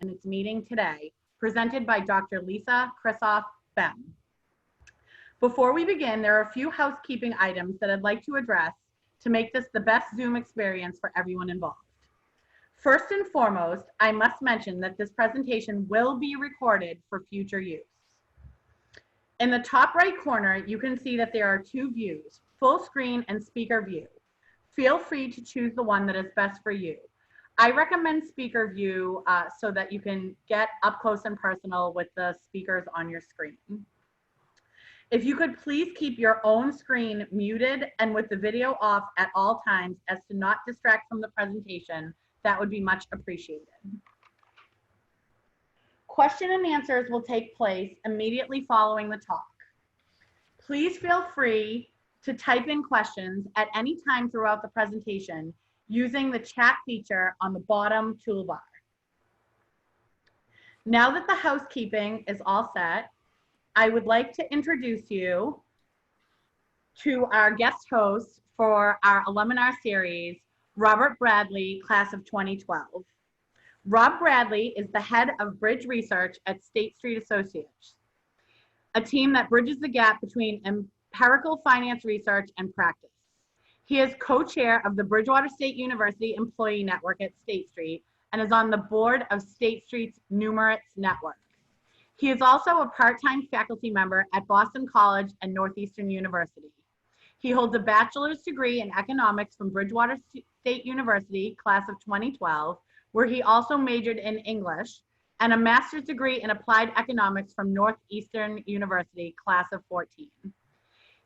in its meeting today, presented by Dr. Lisa Krissoff Boehm. Before we begin, there are a few housekeeping items that I'd like to address to make this the best Zoom experience for everyone involved. First and foremost, I must mention that this presentation will be recorded for future use. In the top right corner, you can see that there are two views, full screen and speaker view. Feel free to choose the one that is best for you. I recommend speaker view so that you can get up close and personal with the speakers on your screen. If you could please keep your own screen muted and with the video off at all times as to not distract from the presentation, that would be much appreciated. Question and answers will take place immediately following the talk. Please feel free to type in questions at any time throughout the presentation using the chat feature on the bottom toolbar. Now that the housekeeping is all set, I would like to introduce you to our guest host for our Aluminar series, Robert Bradley, class of 2012. Rob Bradley is the head of Bridge Research at State Street Associates, a team that bridges the gap between empirical finance research and practice. He is co-chair of the Bridgewater State University Employee Network at State Street and is on the board of State Street's Numerates Network. He is also a part-time faculty member at Boston College and Northeastern University. He holds a bachelor's degree in economics from Bridgewater State University, class of 2012, where he also majored in English, and a master's degree in applied economics from Northeastern University, class of 14.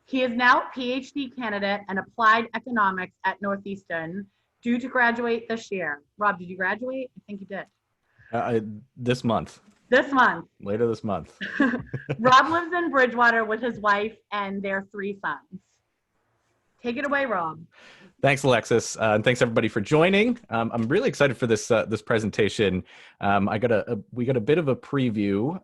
He is now a PhD candidate in applied economics at Northeastern, due to graduate this year. Rob, did you graduate? I think you did. This month. This month. Later this month. Rob lives in Bridgewater with his wife and their 3 sons. Take it away, Rob. Thanks, Alexis, and thanks everybody for joining. I'm really excited for this this presentation. We got a bit of a preview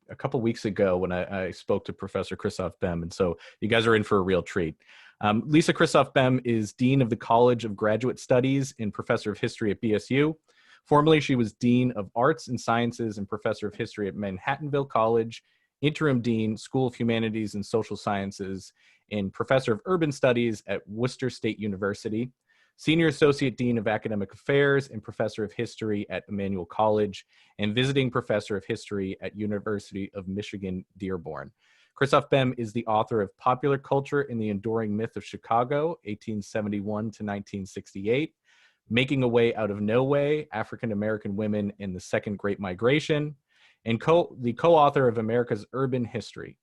a couple weeks ago when I spoke to Professor Krissoff Boehm, and so you guys are in for a real treat. Lisa Krissoff Boehm is Dean of the College of Graduate Studies and Professor of History at BSU. Formerly, she was Dean of Arts and Sciences and Professor of History at Manhattanville College, Interim Dean, School of Humanities and Social Sciences, and Professor of Urban Studies at Worcester State University, Senior Associate Dean of Academic Affairs and Professor of History at Emmanuel College, and Visiting Professor of History at University of Michigan, Dearborn. Krissoff Boehm is the author of Popular Culture and the Enduring Myth of Chicago, 1871 to 1968, Making a Way Out of No Way, African American Women in the Second Great Migration, and the co-author of America's Urban History.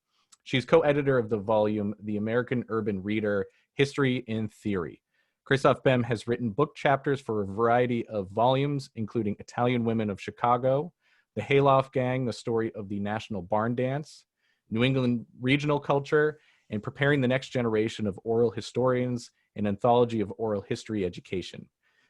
She's co-editor of the volume, The American Urban Reader, History in Theory. Krissoff Boehm has written book chapters for a variety of volumes, including Italian Women of Chicago, The Hayloft Gang, The Story of the National Barn Dance, New England Regional Culture, and Preparing the Next Generation of Oral Historians, an anthology of oral history education.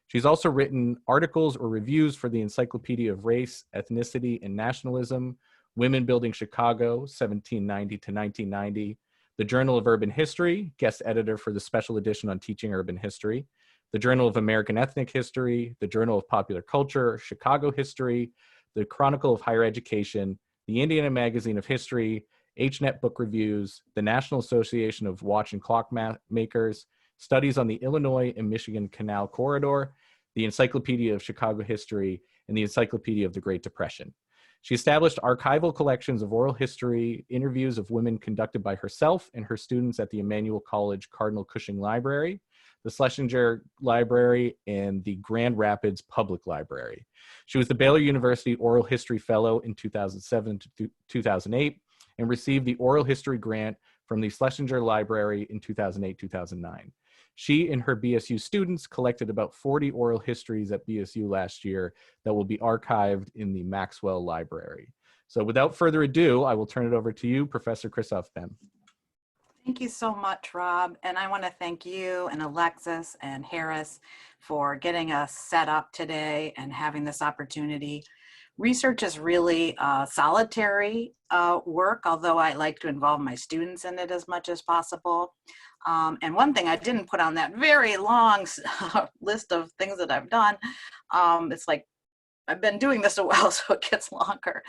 She's also written articles or reviews for the Encyclopedia of Race, Ethnicity, and Nationalism, Women Building Chicago, 1790 to 1990, the Journal of Urban History, guest editor for the special edition on teaching urban history, the Journal of American Ethnic History, the Journal of Popular Culture, Chicago History, the Chronicle of Higher Education, the Indiana Magazine of History, HNet Book Reviews, the National Association of Watch and Clock Makers, studies on the Illinois and Michigan Canal Corridor, the Encyclopedia of Chicago History, and the Encyclopedia of the Great Depression. She established archival collections of oral history, interviews of women conducted by herself and her students at the Emmanuel College Cardinal Cushing Library, the Schlesinger Library, and the Grand Rapids Public Library. She was the Baylor University Oral History Fellow in 2007 to 2008 and received the Oral History Grant from the Schlesinger Library in 2008-2009. She and her BSU students collected about 40 oral histories at BSU last year that will be archived in the Maxwell Library. So without further ado, I will turn it over to you, Professor Krissoff Boehm. Thank you so much, Rob. And I want to thank you and Alexis and Harris for getting us set up today and having this opportunity. Research is really solitary work, although I like to involve my students in it as much as possible. And one thing I didn't put on that very long list of things that I've done, it's like I've been doing this a while, so it gets longer,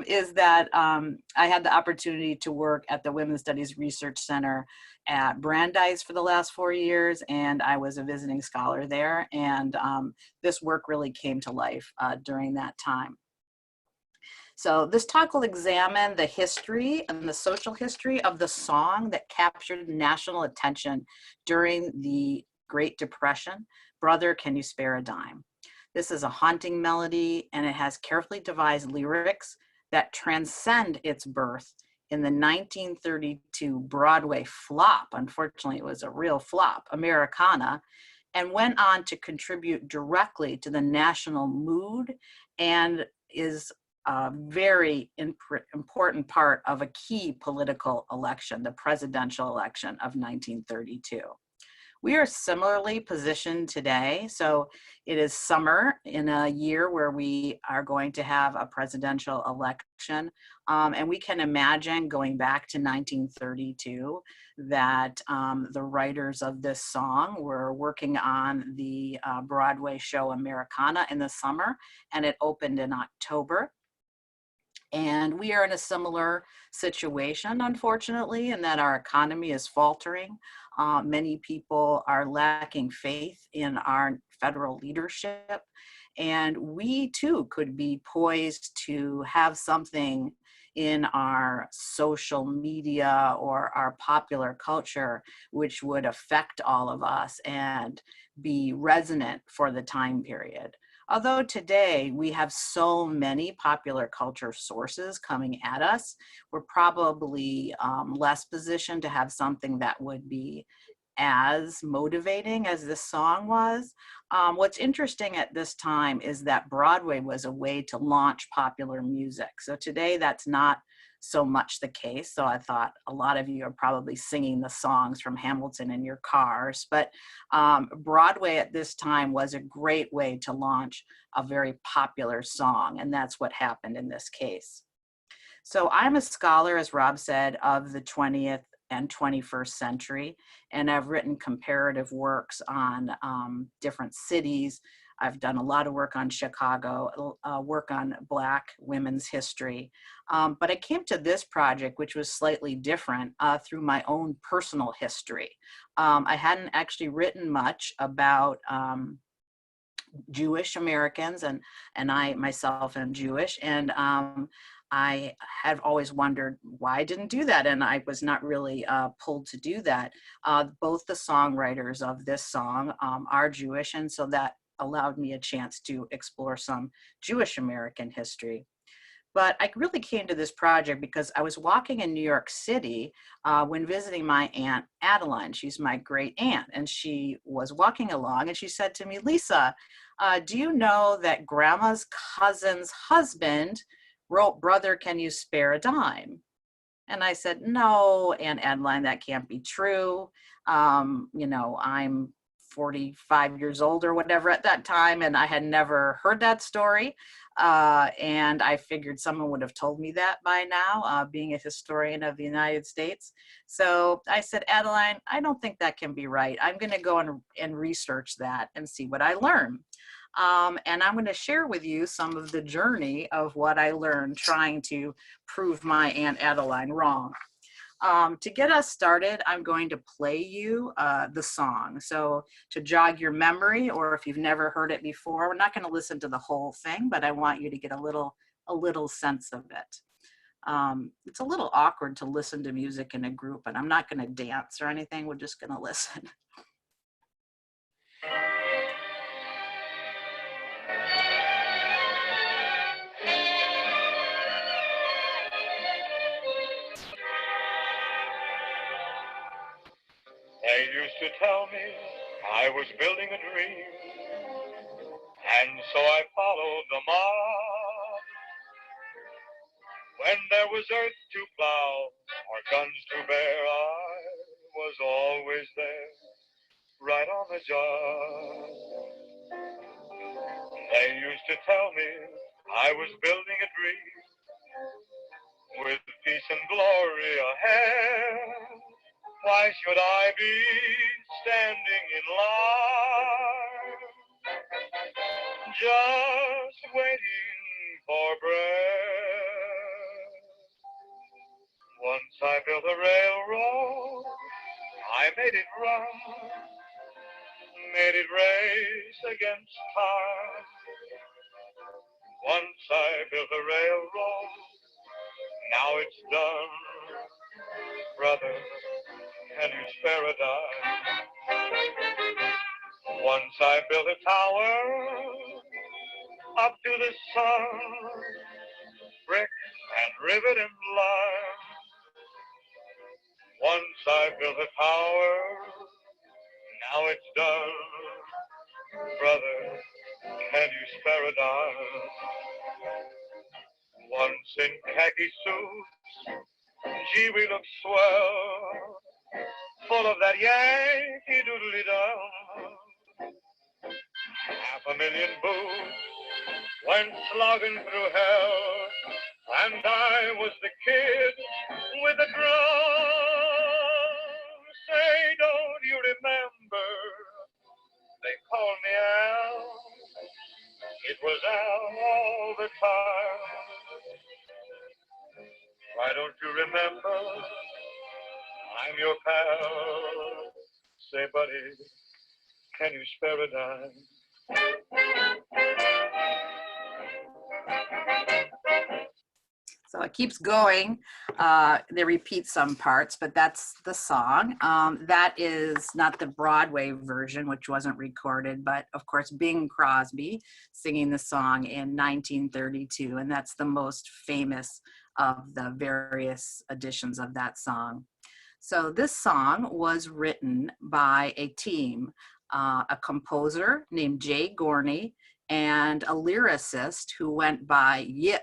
is that I had the opportunity to work at the Women's Studies Research Center at Brandeis for the last 4 years, and I was a visiting scholar there, and this work really came to life during that time. So this talk will examine the history and the social history of the song that captured national attention during the Great Depression, Brother, Can You Spare a Dime? This is a haunting melody, and it has carefully devised lyrics that transcend its birth in the 1932 Broadway flop. Unfortunately, it was a real flop, Americana, and went on to contribute directly to the national mood and is a very important part of a key political election, the presidential election of 1932. We are similarly positioned today. So it is summer in a year where we are going to have a presidential election. And we can imagine going back to 1932 that the writers of this song were working on the Broadway show Americana in the summer, and it opened in October. And we are in a similar situation, unfortunately, in that our economy is faltering. Many people are lacking faith in our federal leadership. And we too could be poised to have something in our social media or our popular culture which would affect all of us and be resonant for the time period. Although today we have so many popular culture sources coming at us, we're probably less positioned to have something that would be as motivating as this song was. What's interesting at this time is that Broadway was a way to launch popular music. So today that's not so much the case. So I thought a lot of you are probably singing the songs from Hamilton in your cars, but Broadway at this time was a great way to launch a very popular song, and that's what happened in this case. So I'm a scholar, as Rob said, of the 20th and 21st century, and I've written comparative works on different cities. I've done a lot of work on Chicago, work on Black women's history. But I came to this project, which was slightly different, through my own personal history. I hadn't actually written much about Jewish Americans, and I myself am Jewish, and I have always wondered why I didn't do that, and I was not really pulled to do that. Both the songwriters of this song are Jewish, and so that allowed me a chance to explore some Jewish American history. But I really came to this project because I was walking in New York City when visiting my Aunt Adeline. She's my great aunt, and she was walking along and she said to me, Lisa, do you know that Grandma's cousin's husband wrote, Brother, Can You Spare a Dime? And I said, no, Aunt Adeline, that can't be true. You know, I'm 45 years old or whatever at that time, and I had never heard that story. And I figured someone would have told me that by now, being a historian of the United States. So I said, Adeline, I don't think that can be right. I'm going to go and research that and see what I learn. And I'm going to share with you some of the journey of what I learned trying to prove my Aunt Adeline wrong. To get us started, I'm going to play you the song. So to jog your memory, or if you've never heard it before, we're not going to listen to the whole thing, but I want you to get a little sense of it. It's a little awkward to listen to music in a group, and I'm not going to dance or anything. We're just going to listen. They used to tell me I was building a dream, and so I followed the mob. When there was earth to plow or guns to bear, I was always there, right on the job. They used to tell me I was building a dream, with peace and glory ahead. Why should I be standing in line, just waiting for bread. Once I built a railroad, I made it run, made it race against time. Once I built a railroad, now it's done. Brother, can you spare a dime? Once I built a tower up to the sun, brick and rivet and lime. Once I built a tower, now it's done. Brother, can you spare a dime? Once in khaki suits, gee, we look swell, full of that Yankee doodly-dum. 500,000 boots went slogging through hell, and I was the kid with the drum. Say, don't you remember? They called me Al. It was Al all the time. Why don't you remember? I'm your pal. Say, buddy, can you spare a dime? So it keeps going. They repeat some parts, but that's the song. That is not the Broadway version, which wasn't recorded, but of course Bing Crosby singing the song in 1932, and that's the most famous of the various editions of that song. So this song was written by a team, a composer named Jay Gorney and a lyricist who went by Yip.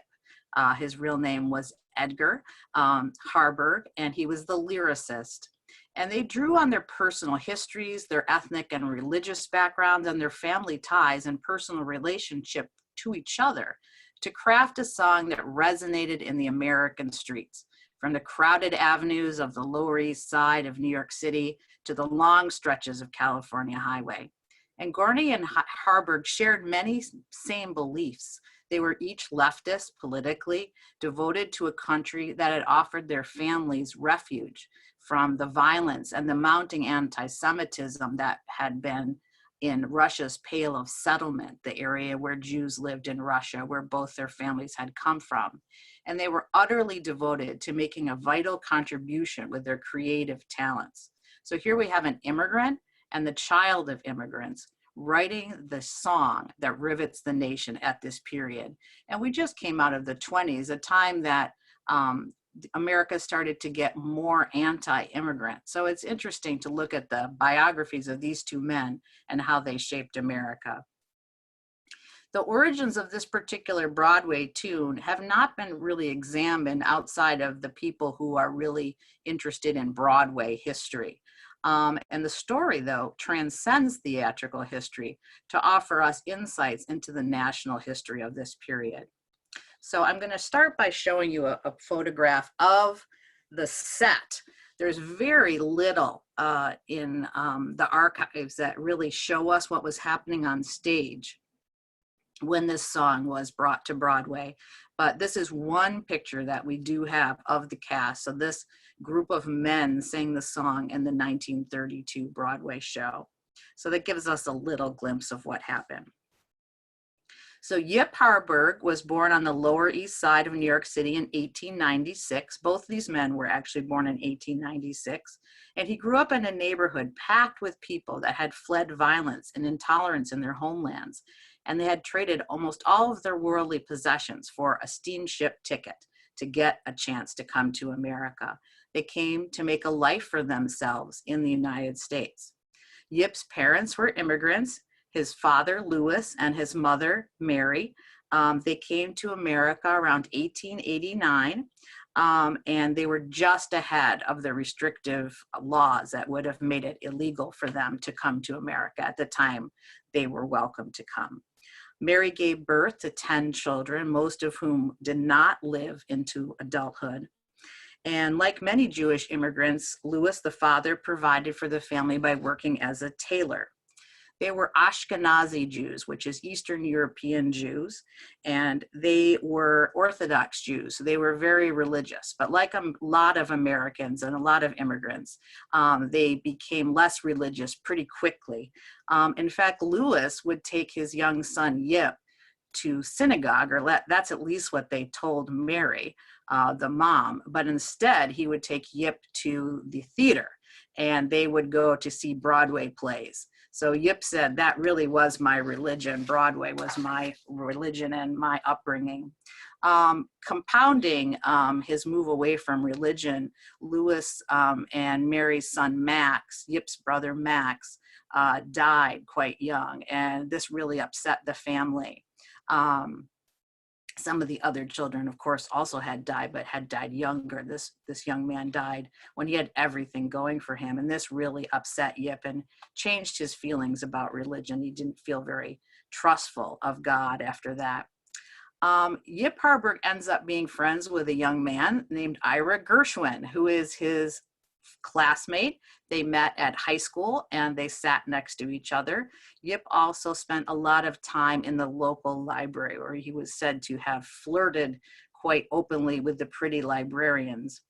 His real name was Edgar Harburg, and he was the lyricist. And they drew on their personal histories, their ethnic and religious backgrounds, and their family ties and personal relationship to each other to craft a song that resonated in the American streets, from the crowded avenues of the Lower East Side of New York City to the long stretches of California highway. And Gorney and Harburg shared many same beliefs. They were each leftist politically, devoted to a country that had offered their families refuge from the violence and the mounting anti-Semitism that had been in Russia's Pale of Settlement, the area where Jews lived in Russia, where both their families had come from. And they were utterly devoted to making a vital contribution with their creative talents. So here we have an immigrant and the child of immigrants writing the song that rivets the nation at this period. And we just came out of the 20s, a time that America started to get more anti-immigrant. So it's interesting to look at the biographies of these two men and how they shaped America. The origins of this particular Broadway tune have not been really examined outside of the people who are really interested in Broadway history. And the story, though, transcends theatrical history to offer us insights into the national history of this period. So I'm going to start by showing you a photograph of the set. There's very little in the archives that really show us what was happening on stage when this song was brought to Broadway. But this is one picture that we do have of the cast. So this group of men sang the song in the 1932 Broadway show. So that gives us a little glimpse of what happened. So Yip Harburg was born on the Lower East Side of New York City in 1896. Both these men were actually born in 1896. And he grew up in a neighborhood packed with people that had fled violence and intolerance in their homelands. And they had traded almost all of their worldly possessions for a steamship ticket to get a chance to come to America. They came to make a life for themselves in the United States. Yip's parents were immigrants. His father, Louis, and his mother, Mary. They came to America around 1889, and they were just ahead of the restrictive laws that would have made it illegal for them to come to America at the time they were welcome to come. Mary gave birth to 10 children, most of whom did not live into adulthood. And like many Jewish immigrants, Louis, the father, provided for the family by working as a tailor. They were Ashkenazi Jews, which is Eastern European Jews, and they were Orthodox Jews. So they were very religious, but like a lot of Americans and a lot of immigrants, they became less religious pretty quickly. In fact, Lewis would take his young son Yip to synagogue, or that's at least what they told Mary, the mom, but instead he would take Yip to the theater and they would go to see Broadway plays. So Yip said, that really was my religion. Broadway was my religion and my upbringing. Compounding his move away from religion, Lewis and Mary's son Max, Yip's brother Max, died quite young, and this really upset the family. Some of the other children, of course, also had died, but had died younger. This young man died when he had everything going for him, and this really upset Yip and changed his feelings about religion. He didn't feel very trustful of God after that. Yip Harburg ends up being friends with a young man named Ira Gershwin, who is his classmate. They met at high school and they sat next to each other. Yip also spent a lot of time in the local library, where he was said to have flirted quite openly with the pretty librarians.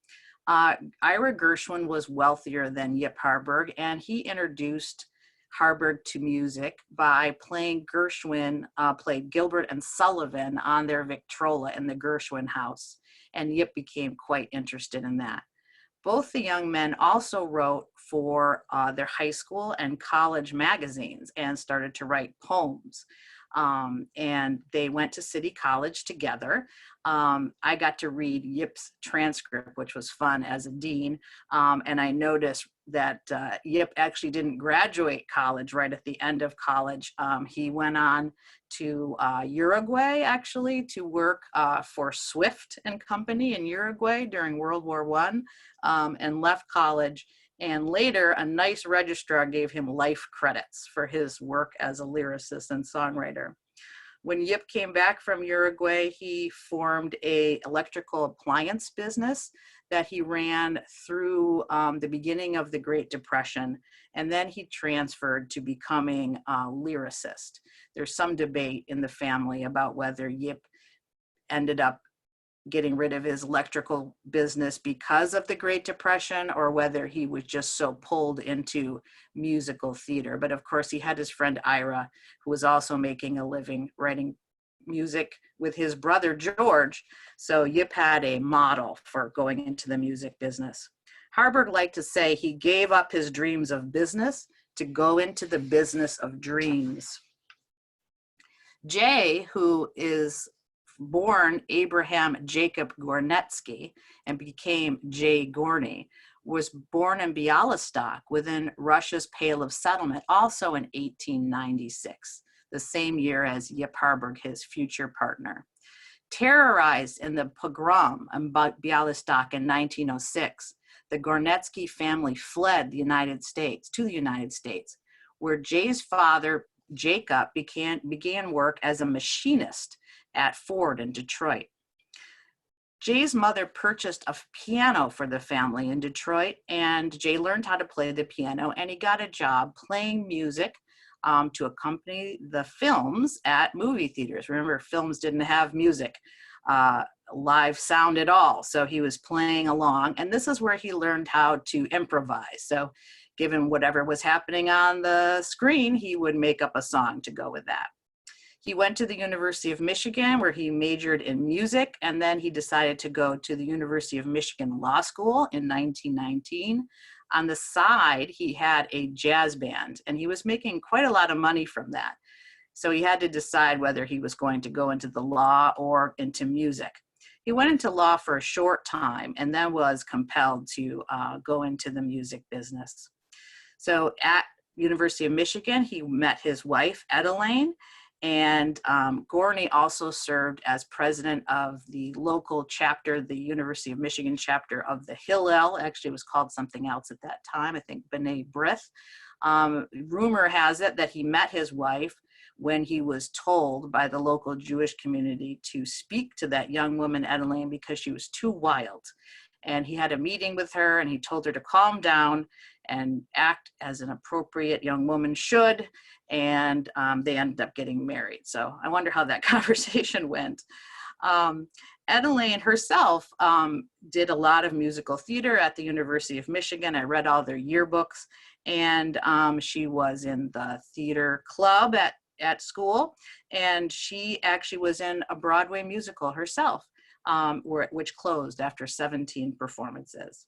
Ira Gershwin was wealthier than Yip Harburg, and he introduced Harburg to music by playing Gershwin, played Gilbert and Sullivan on their Victrola in the Gershwin house, and Yip became quite interested in that. Both the young men also wrote for their high school and college magazines and started to write poems. And they went to City College together. I got to read Yip's transcript, which was fun as a dean. And I noticed that Yip actually didn't graduate college right at the end of college. He went on to Uruguay, actually, to work for Swift and Company in Uruguay during World War I, and left college. And later, a nice registrar gave him life credits for his work as a lyricist and songwriter. When Yip came back from Uruguay, he formed an electrical appliance business that he ran through the beginning of the Great Depression, and then he transferred to becoming a lyricist. There's some debate in the family about whether Yip ended up getting rid of his electrical business because of the Great Depression, or whether he was just so pulled into musical theater. But of course, he had his friend Ira, who was also making a living writing music with his brother George. So Yip had a model for going into the music business. Harburg liked to say he gave up his dreams of business to go into the business of dreams. Jay, who is born Abraham Jacob Gornetsky and became Jay Gorney, was born in Bialystok within Russia's Pale of Settlement, also in 1896, the same year as Yip Harburg, his future partner. Terrorized in the pogrom in Bialystok in 1906, the Gornetsky family fled the United States, where Jay's father, Jacob, began work as a machinist at Ford in Detroit. Jay's mother purchased a piano for the family in Detroit, and Jay learned how to play the piano, and he got a job playing music to accompany the films at movie theaters. Remember, films didn't have music, live sound at all, so he was playing along, and this is where he learned how to improvise. So given whatever was happening on the screen, he would make up a song to go with that. He went to the University of Michigan, where he majored in music, and then he decided to go to the University of Michigan Law School in 1919. On the side, he had a jazz band, and he was making quite a lot of money from that. So he had to decide whether he was going to go into the law or into music. He went into law for a short time and then was compelled to go into the music business. So at University of Michigan, he met his wife, Edelaine, and Gorney also served as president of the local chapter, the University of Michigan chapter of the Hillel. Actually, it was called something else at that time, I think B'nai B'rith. Rumor has it that he met his wife when he was told by the local Jewish community to speak to that young woman, Edelaine, because she was too wild. And he had a meeting with her and he told her to calm down and act as an appropriate young woman should. And they ended up getting married. So I wonder how that conversation went. Elaine herself did a lot of musical theater at the University of Michigan. I read all their yearbooks, and she was in the theater club at school, and she actually was in a Broadway musical herself, which closed after 17 performances.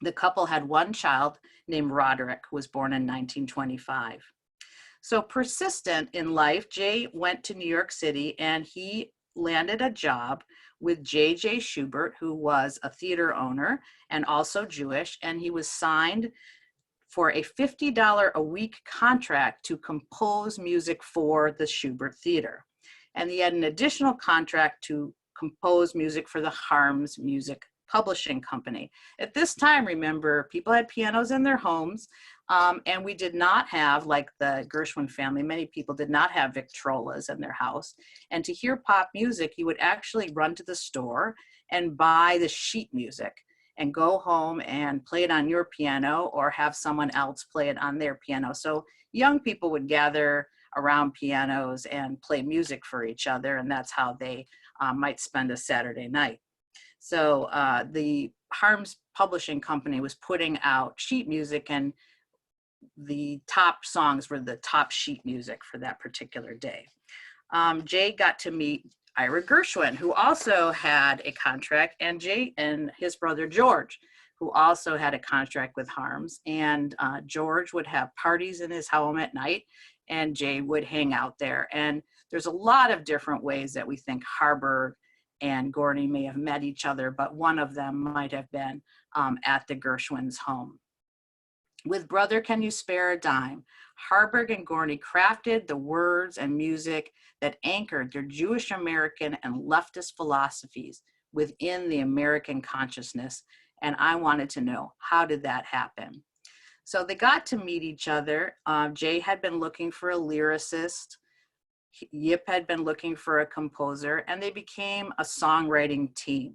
The couple had one child named Roderick, who was born in 1925. So persistent in life, Jay went to New York City, and he landed a job with J.J. Schubert, who was a theater owner and also Jewish, and he was signed for a $50 a week contract to compose music for the Schubert Theater. And he had an additional contract to compose music for the Harms Music Publishing Company. At this time, remember, people had pianos in their homes, and we did not have, like the Gershwin family, many people did not have Victrolas in their house. And to hear pop music, you would actually run to the store and buy the sheet music and go home and play it on your piano or have someone else play it on their piano. So young people would gather around pianos and play music for each other, and that's how they might spend a Saturday night. So the Harms Publishing Company was putting out sheet music, and the top songs were the top sheet music for that particular day. Jay got to meet Ira Gershwin, who also had a contract, and Jay and his brother George, who also had a contract with Harms. And George would have parties in his home at night, and Jay would hang out there. And there's a lot of different ways that we think Harburg and Gorney may have met each other, but one of them might have been at the Gershwins' home. With Brother Can You Spare a Dime, Harburg and Gorney crafted the words and music that anchored their Jewish American and leftist philosophies within the American consciousness. And I wanted to know, how did that happen? So they got to meet each other. Jay had been looking for a lyricist. Yip had been looking for a composer, and they became a songwriting team.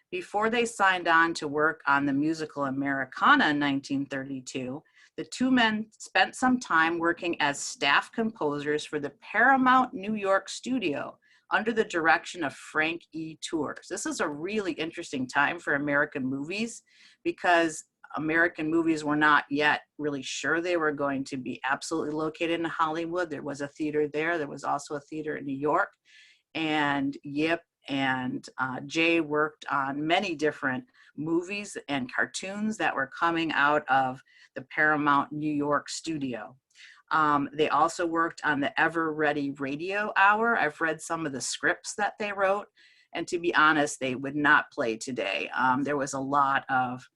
Before they signed on to work on the musical Americana in 1932, the two men spent some time working as staff composers for the Paramount New York studio under the direction of Frank E. Tours. This is a really interesting time for American movies, because American movies were not yet really sure they were going to be absolutely located in Hollywood. There was a theater there. There was also a theater in New York. And Yip and Jay worked on many different movies and cartoons that were coming out of the Paramount New York studio. They also worked on the Ever Ready Radio Hour. I've read some of the scripts that they wrote, and to be honest, they would not play today. There was a lot of,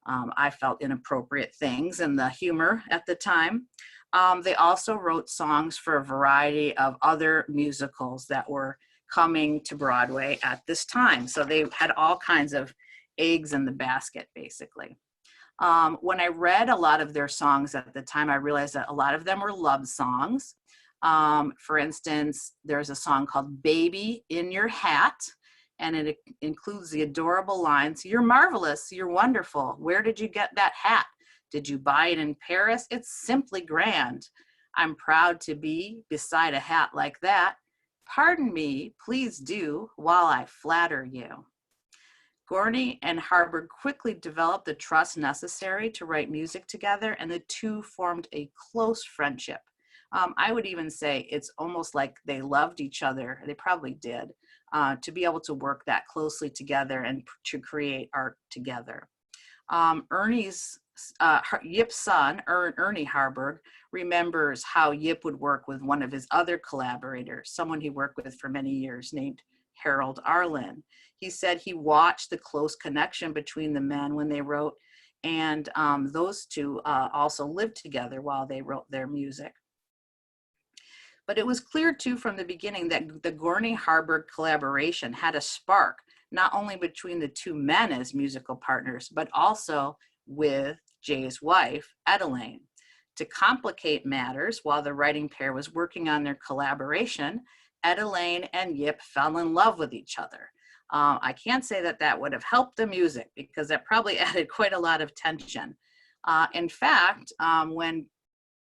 I felt, inappropriate things in the humor at the time. They also wrote songs for a variety of other musicals that were coming to Broadway at this time. So they had all kinds of eggs in the basket, basically. When I read a lot of their songs at the time, I realized that a lot of them were love songs. For instance, there's a song called Baby in Your Hat, and it includes the adorable lines, "You're marvelous, you're wonderful. Where did you get that hat? Did you buy it in Paris? It's simply grand. I'm proud to be beside a hat like that. Pardon me, please do, while I flatter you." Gorney and Harburg quickly developed the trust necessary to write music together, and the two formed a close friendship. I would even say it's almost like they loved each other. They probably did, to be able to work that closely together and to create art together. Yip's son, Ernie Harburg, remembers how Yip would work with one of his other collaborators, someone he worked with for many years, named Harold Arlen. He said he watched the close connection between the men when they wrote, and those two also lived together while they wrote their music. But it was clear too from the beginning that the Gorney-Harburg collaboration had a spark, not only between the two men as musical partners, but also with Jay's wife, Elaine. To complicate matters, while the writing pair was working on their collaboration, Elaine and Yip fell in love with each other. I can't say that that would have helped the music, because that probably added quite a lot of tension. In fact, when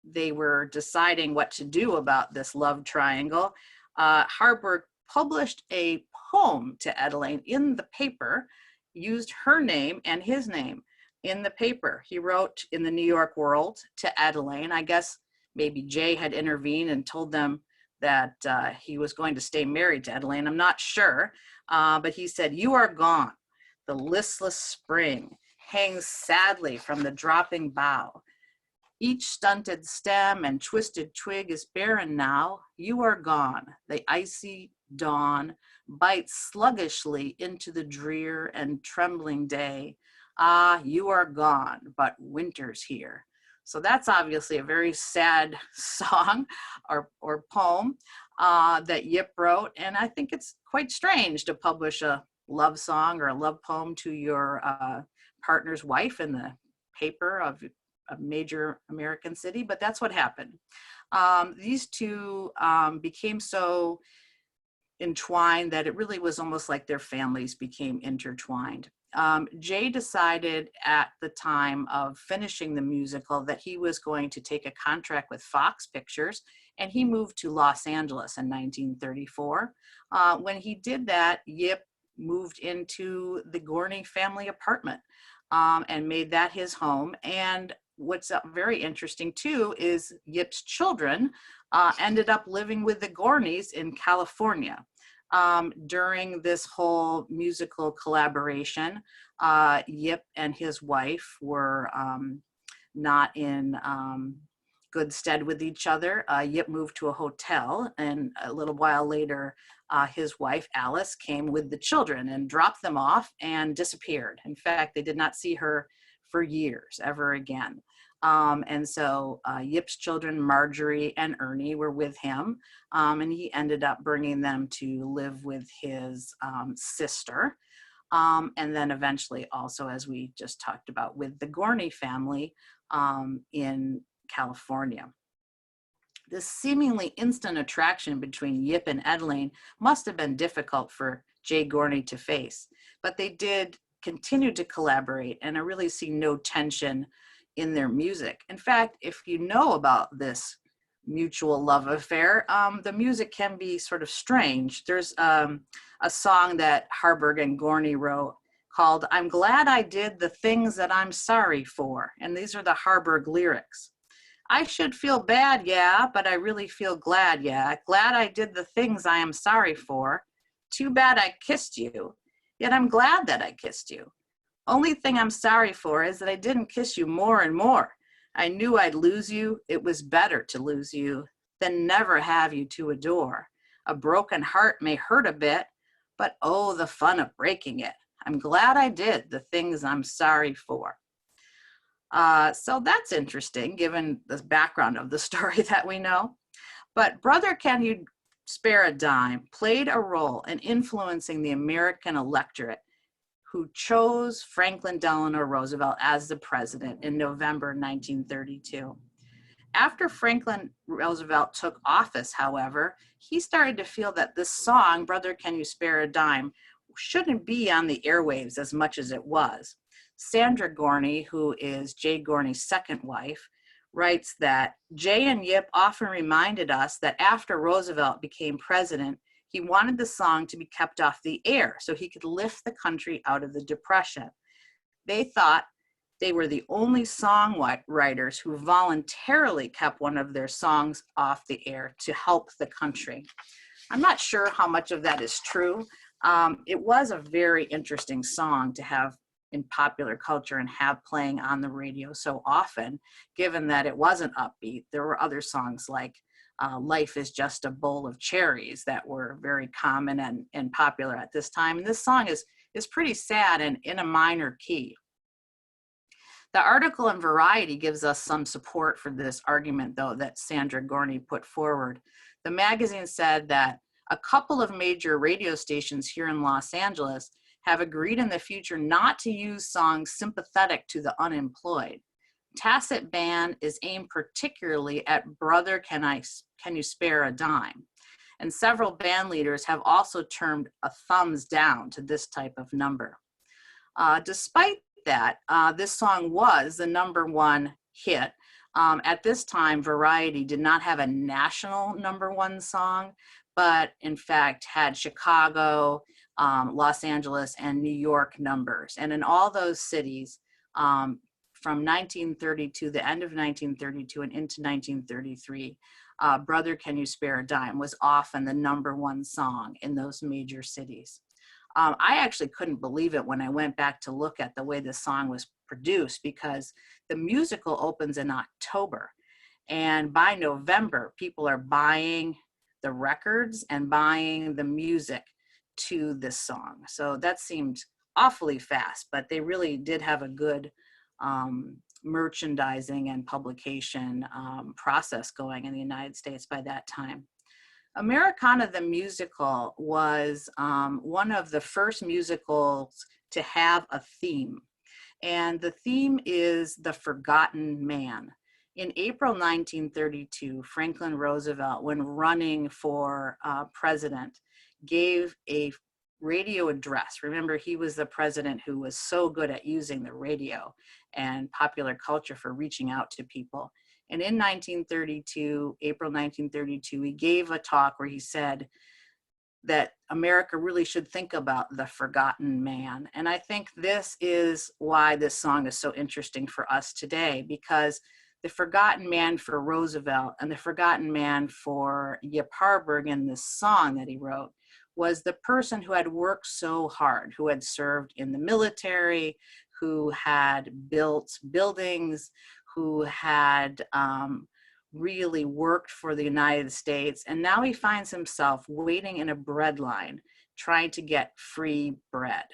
they were deciding what to do about this love triangle, Harburg published a poem to Adeline in the paper, used her name and his name in the paper. He wrote in the New York World to Adeline. I guess maybe Jay had intervened and told them that he was going to stay married to Adeline. I'm not sure, but he said, "You are gone. The listless spring hangs sadly from the dropping bough. Each stunted stem and twisted twig is barren now. You are gone. The icy dawn bites sluggishly into the drear and trembling day. Ah, you are gone, but winter's here." So that's obviously a very sad song or poem that Yip wrote. And I think it's quite strange to publish a love song or a love poem to your partner's wife in the paper of a major American city, but that's what happened. These two became so entwined that it really was almost like their families became intertwined. Jay decided at the time of finishing the musical that he was going to take a contract with Fox Pictures, and he moved to Los Angeles in 1934. When he did that, Yip moved into the Gorney family apartment and made that his home. And what's very interesting too is Yip's children ended up living with the Gorneys in California. During this whole musical collaboration, Yip and his wife were not in good stead with each other. Yip moved to a hotel, and a little while later, his wife, Alice, came with the children and dropped them off and disappeared. In fact, they did not see her for years, ever again. And so Yip's children, Marjorie and Ernie, were with him, and he ended up bringing them to live with his sister. And then eventually also, as we just talked about, with the Gorney family in California. This seemingly instant attraction between Yip and Adeline must have been difficult for Jay Gorney to face, but they did continue to collaborate, and I really see no tension in their music. In fact, if you know about this mutual love affair, the music can be sort of strange. There's a song that Harburg and Gorney wrote called "I'm Glad I Did the Things That I'm Sorry For," and these are the Harburg lyrics. "I should feel bad, yeah, but I really feel glad, yeah. Glad I did the things I am sorry for. Too bad I kissed you, yet I'm glad that I kissed you. Only thing I'm sorry for is that I didn't kiss you more and more. I knew I'd lose you. It was better to lose you than never have you to adore. A broken heart may hurt a bit, but oh, the fun of breaking it. I'm glad I did the things I'm sorry for." So that's interesting, given the background of the story that we know. But Brother Can You Spare a Dime played a role in influencing the American electorate, who chose Franklin Delano Roosevelt as the president in November 1932. After Franklin Roosevelt took office, however, he started to feel that this song, "Brother Can You Spare a Dime," shouldn't be on the airwaves as much as it was. Sandra Gorney, who is Jay Gorney's second wife, writes that Jay and Yip often reminded us that after Roosevelt became president, he wanted the song to be kept off the air so he could lift the country out of the Depression. They thought they were the only songwriters who voluntarily kept one of their songs off the air to help the country. I'm not sure how much of that is true. It was a very interesting song to have in popular culture and have playing on the radio so often, given that it wasn't upbeat. There were other songs like "Life is Just a Bowl of Cherries" that were very common and popular at this time. And this song is pretty sad and in a minor key. The article in Variety gives us some support for this argument, though, that Sandra Gorney put forward. The magazine said that a couple of major radio stations here in Los Angeles have agreed in the future not to use songs sympathetic to the unemployed. Tacit ban is aimed particularly at "Brother, Can You Spare a Dime?" And several band leaders have also termed a thumbs down to this type of number. Despite that, this song was the #1 hit. At this time, Variety did not have a national #1 song, but in fact had Chicago, Los Angeles, and New York numbers. And in all those cities, from 1932, the end of 1932 and into 1933, Brother Can You Spare a Dime was often the #1 song in those major cities. I actually couldn't believe it when I went back to look at the way this song was produced, because the musical opens in October. And by November, people are buying the records and buying the music to this song. So that seemed awfully fast, but they really did have a good merchandising and publication process going in the United States by that time. Americana the Musical was one of the first musicals to have a theme. And the theme is the forgotten man. In April 1932, Franklin Roosevelt, when running for president, gave a radio address. Remember, he was the president who was so good at using the radio and popular culture for reaching out to people. And in 1932, April 1932, he gave a talk where he said that America really should think about the forgotten man. And I think this is why this song is so interesting for us today, because the forgotten man for Roosevelt and the forgotten man for Yip Harburg in this song that he wrote was the person who had worked so hard, who had served in the military, who had built buildings, who had really worked for the United States. And now he finds himself waiting in a bread line, trying to get free bread.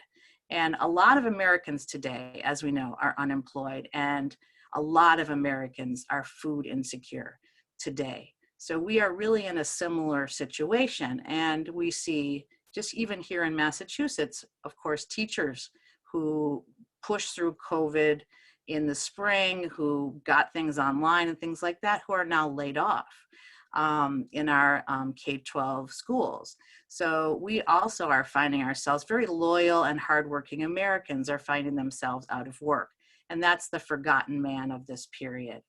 And a lot of Americans today, as we know, are unemployed, and a lot of Americans are food insecure today. So we are really in a similar situation. And we see, just even here in Massachusetts, of course, teachers who pushed through COVID in the spring, who got things online and things like that, who are now laid off in our K-12 schools. So we also are finding ourselves, very loyal and hardworking Americans are finding themselves out of work. And that's the forgotten man of this period.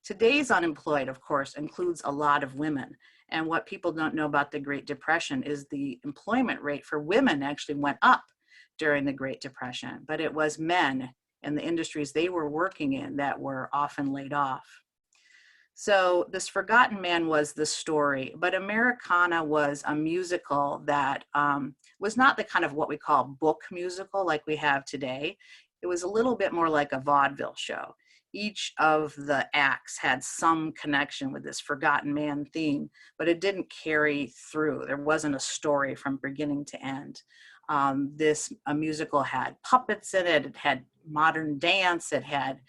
Today's unemployed, of course, includes a lot of women. And what people don't know about the Great Depression is the employment rate for women actually went up during the Great Depression, but it was men in the industries they were working in that were often laid off. So this forgotten man was the story, but Americana was a musical that was not the kind of what we call book musical like we have today. It was a little bit more like a vaudeville show. Each of the acts had some connection with this forgotten man theme, but it didn't carry through. There wasn't a story from beginning to end. This musical had puppets in it, it had modern dance, it had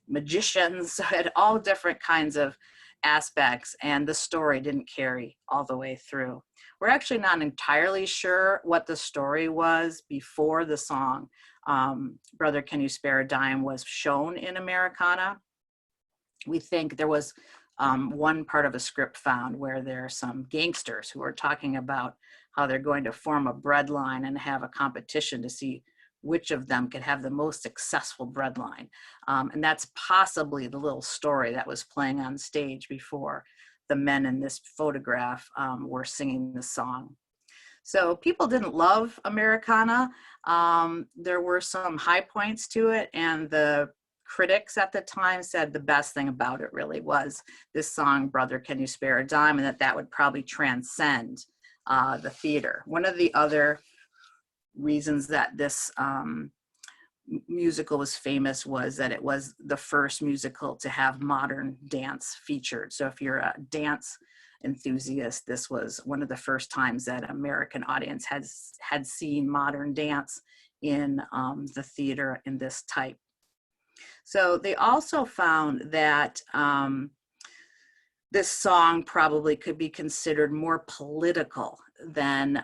magicians, it had all different kinds of aspects, and the story didn't carry all the way through. We're actually not entirely sure what the story was before the song Brother Can You Spare a Dime was shown in Americana. We think there was one part of a script found where there are some gangsters who are talking about how they're going to form a bread line and have a competition to see which of them could have the most successful bread line. And that's possibly the little story that was playing on stage before the men in this photograph were singing the song. So people didn't love Americana. There were some high points to it, and the critics at the time said the best thing about it really was this song, Brother Can You Spare a Dime, and that would probably transcend the theater. One of the other reasons that this musical was famous was that it was the first musical to have modern dance featured. So if you're a dance enthusiast, this was one of the first times that American audience had seen modern dance in the theater in this type. So they also found that this song probably could be considered more political than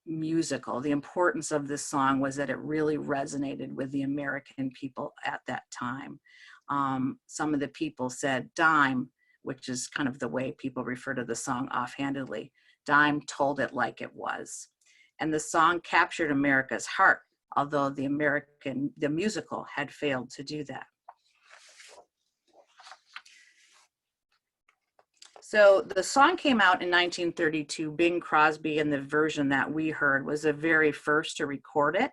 musical. The importance of this song was that it really resonated with the American people at that time. Some of the people said dime, which is kind of the way people refer to the song offhandedly. Dime told it like it was. And the song captured America's heart. although the musical had failed to do that. So the song came out in 1932. Bing Crosby, and the version that we heard was the very first to record it.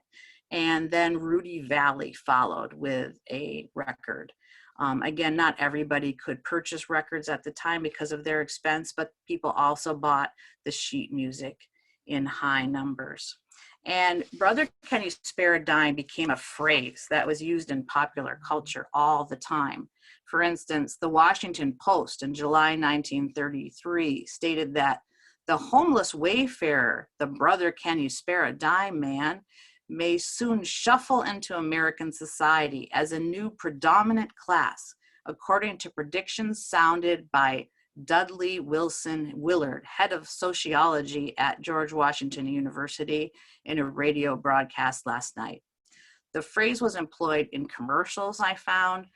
And then Rudy Valley followed with a record. Again, not everybody could purchase records at the time because of their expense, but people also bought the sheet music in high numbers. And Brother Can You Spare a Dime became a phrase that was used in popular culture all the time. For instance, the Washington Post in July 1933 stated that the homeless wayfarer, the Brother Can You Spare a Dime man, may soon shuffle into American society as a new predominant class, according to predictions sounded by Dudley Wilson Willard, head of sociology at George Washington University, in a radio broadcast last night. The phrase was employed in commercials, I found,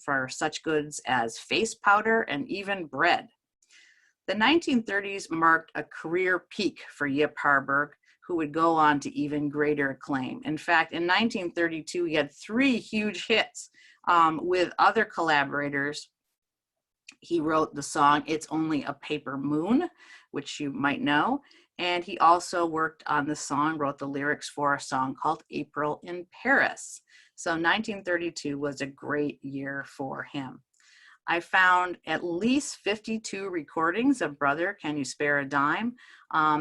for such goods as face powder and even bread. The 1930s marked a career peak for Yip Harburg, who would go on to even greater acclaim. In fact, in 1932, he had 3 huge hits with other collaborators. He wrote the song It's Only a Paper Moon, which you might know. And he also worked on the song, wrote the lyrics for a song called April in Paris. So 1932 was a great year for him. I found at least 52 recordings of Brother Can You Spare a Dime.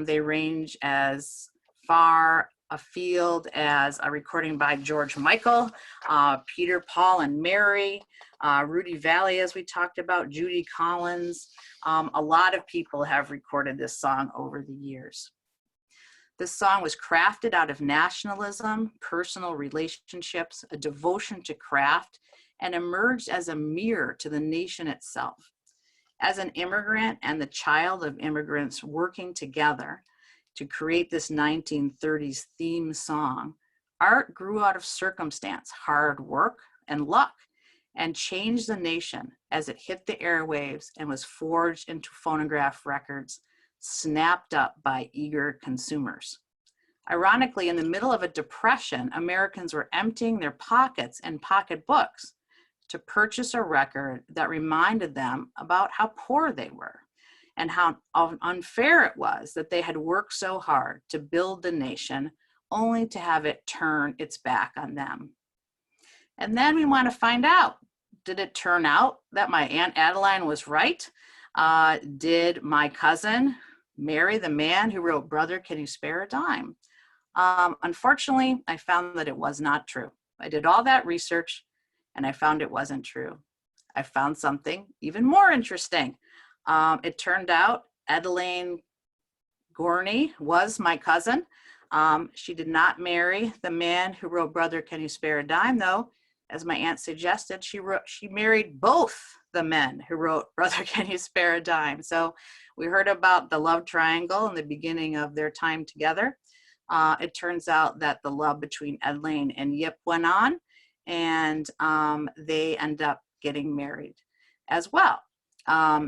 They range as far afield as a recording by George Michael, Peter, Paul, and Mary, Rudy Valley, as we talked about, Judy Collins. A lot of people have recorded this song over the years. This song was crafted out of nationalism, personal relationships, a devotion to craft, and emerged as a mirror to the nation itself. As an immigrant and the child of immigrants working together to create this 1930s theme song, art grew out of circumstance, hard work, and luck, and changed the nation as it hit the airwaves and was forged into phonograph records, snapped up by eager consumers. Ironically, in the middle of a depression, Americans were emptying their pockets and pocketbooks to purchase a record that reminded them about how poor they were and how unfair it was that they had worked so hard to build the nation only to have it turn its back on them. And then we want to find out, did it turn out that my Aunt Adeline was right? Did my cousin marry the man who wrote Brother Can You Spare a Dime? Unfortunately, I found that it was not true. I did all that research and I found it wasn't true. I found something even more interesting. It turned out Adeline Gorney was my cousin. She did not marry the man who wrote Brother Can You Spare a Dime, though. As my aunt suggested, she married both the men who wrote Brother Can You Spare a Dime. So we heard about the love triangle in the beginning of their time together. It turns out that the love between Adeline and Yip went on, and they end up getting married as well.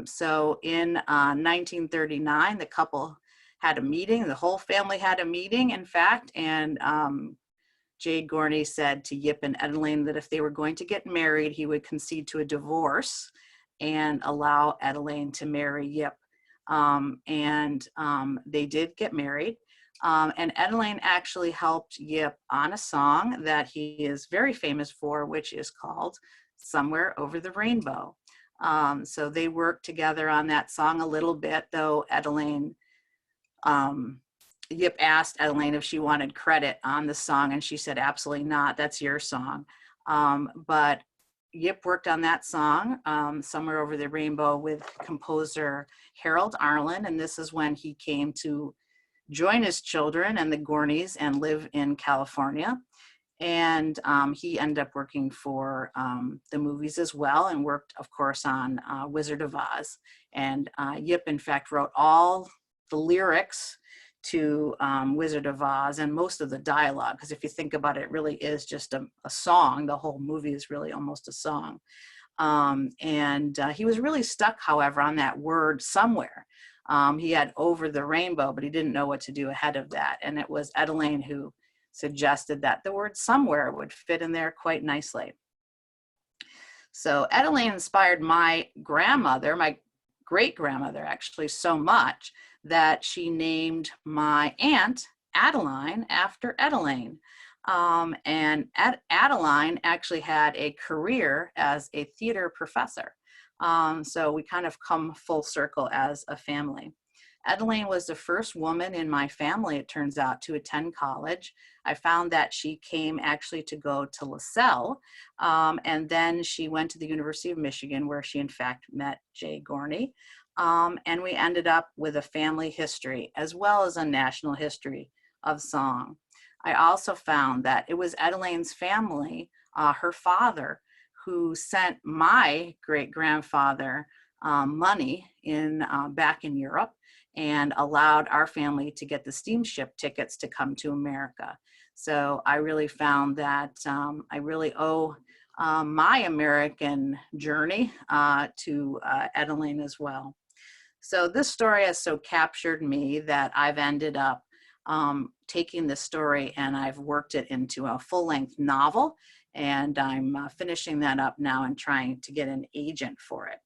So in 1939, the couple had a meeting, the whole family had a meeting, in fact, and Jay Gorney said to Yip and Adeline that if they were going to get married, he would concede to a divorce and allow Adeline to marry Yip. They did get married. And Adeline actually helped Yip on a song that he is very famous for, which is called Somewhere Over the Rainbow. So they worked together on that song a little bit, though Adeline, Yip asked Adeline if she wanted credit on the song, and she said, absolutely not, that's your song. But Yip worked on that song, Somewhere Over the Rainbow, with composer Harold Arlen, and this is when he came to join his children and the Gorneys and live in California. And he ended up working for the movies as well, and worked, of course, on Wizard of Oz. And Yip, in fact, wrote all the lyrics to Wizard of Oz and most of the dialogue, because if you think about it, it really is just a song. The whole movie is really almost a song. He was really stuck, however, on that word somewhere. He had over the rainbow, but he didn't know what to do ahead of that. And it was Adeline who suggested that the word somewhere would fit in there quite nicely. So Adeline inspired my grandmother, my great-grandmother actually, so much that she named my aunt Adeline after Adeline. And Adeline actually had a career as a theater professor. So we kind of come full circle as a family. Adeline was the first woman in my family, it turns out, to attend college. I found that she came actually to go to LaSalle, and then she went to the University of Michigan, where she in fact met Jay Gorney. And we ended up with a family history as well as a national history of song. I also found that it was Adeline's family, her father, who sent my great-grandfather money back in Europe and allowed our family to get the steamship tickets to come to America. So I really found that I really owe my American journey to Adeline as well. So this story has so captured me that I've ended up taking this story and I've worked it into a full-length novel, and I'm finishing that up now and trying to get an agent for it.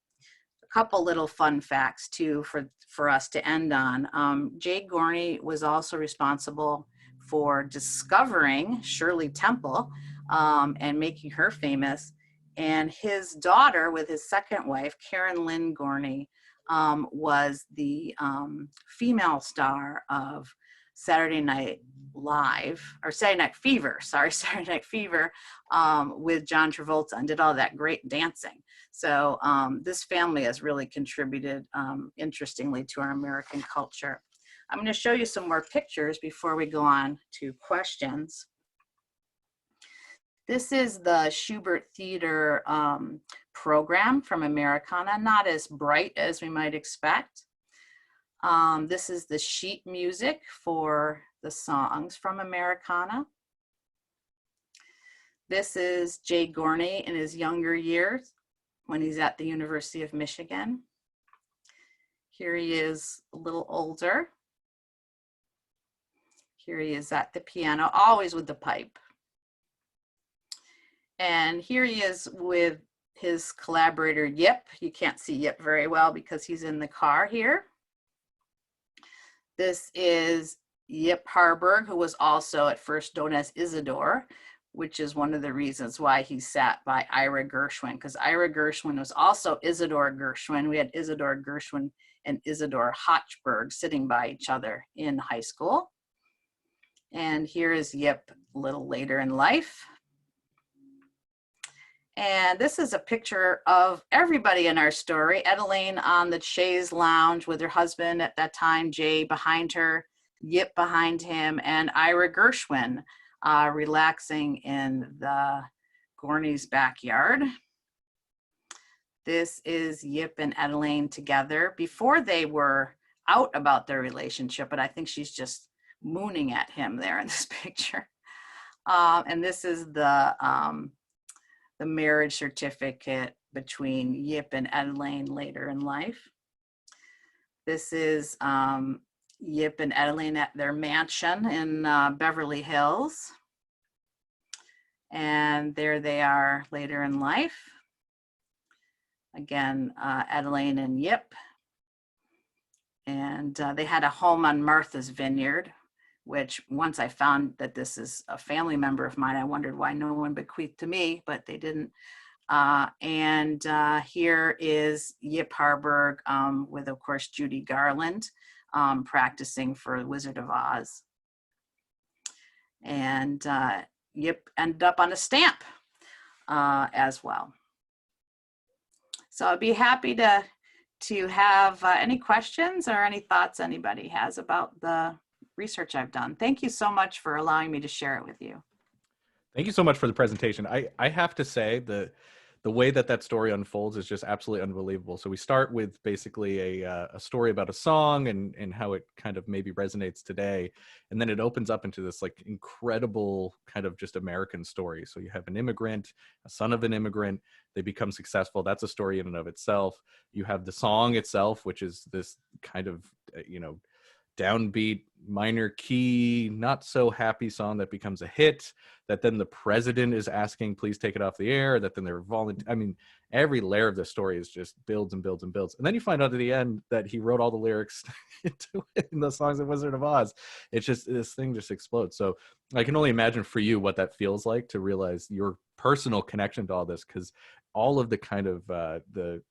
A couple little fun facts too for us to end on. Jay Gorney was also responsible for discovering Shirley Temple and making her famous. And his daughter, with his second wife, Karen Lynn Gorney, was the female star of Saturday Night Live, or Saturday Night Fever, Saturday Night Fever, with John Travolta, and did all that great dancing. So this family has really contributed interestingly to our American culture. I'm going to show you some more pictures before we go on to questions. This is the Schubert Theater program from Americana, not as bright as we might expect. This is the sheet music for the songs from Americana. This is Jay Gorney in his younger years when he's at the University of Michigan. Here he is a little older. Here he is at the piano, always with the pipe. And here he is with his collaborator, Yip. You can't see Yip very well because he's in the car here. This is Yip Harburg, who was also at first known as Isidore, which is one of the reasons why he sat by Ira Gershwin, because Ira Gershwin was also Isidore Gershwin. We had Isidore Gershwin and Isidore Hochberg sitting by each other in high school. And here is Yip a little later in life. And this is a picture of everybody in our story. Adeline on the chaise lounge with her husband at that time, Jay behind her, Yip behind him, and Ira Gershwin relaxing in the Gorney's backyard. This is Yip and Adeline together before they were out about their relationship, but I think she's just mooning at him there in this picture. And this is the marriage certificate between Yip and Adeline later in life. This is Yip and Adeline at their mansion in Beverly Hills. And there they are later in life. Again, Adeline and Yip. And they had a home on Martha's Vineyard, which once I found that this is a family member of mine, I wondered why no one bequeathed to me, but they didn't. And here is Yip Harburg with, of course, Judy Garland practicing for Wizard of Oz. And Yip ended up on a stamp as well. So I'd be happy to have any questions or any thoughts anybody has about the research I've done. Thank you so much for allowing me to share it with you. Thank you so much for the presentation. I have to say the way that story unfolds is just absolutely unbelievable. So we start with basically a story about a song and how it kind of maybe resonates today. And then it opens up into this like incredible kind of just American story. So you have an immigrant, a son of an immigrant, they become successful. That's a story in and of itself. You have the song itself, which is this kind of, downbeat, minor key, not so happy song that becomes a hit, that then the president is asking, please take it off the air, that then they're I mean, every layer of the story is just builds and builds and builds. And then you find out at the end that he wrote all the lyrics into it in the songs of Wizard of Oz. It's just, this thing just explodes. So I can only imagine for you what that feels like to realize your personal connection to all this, because all of the kind of the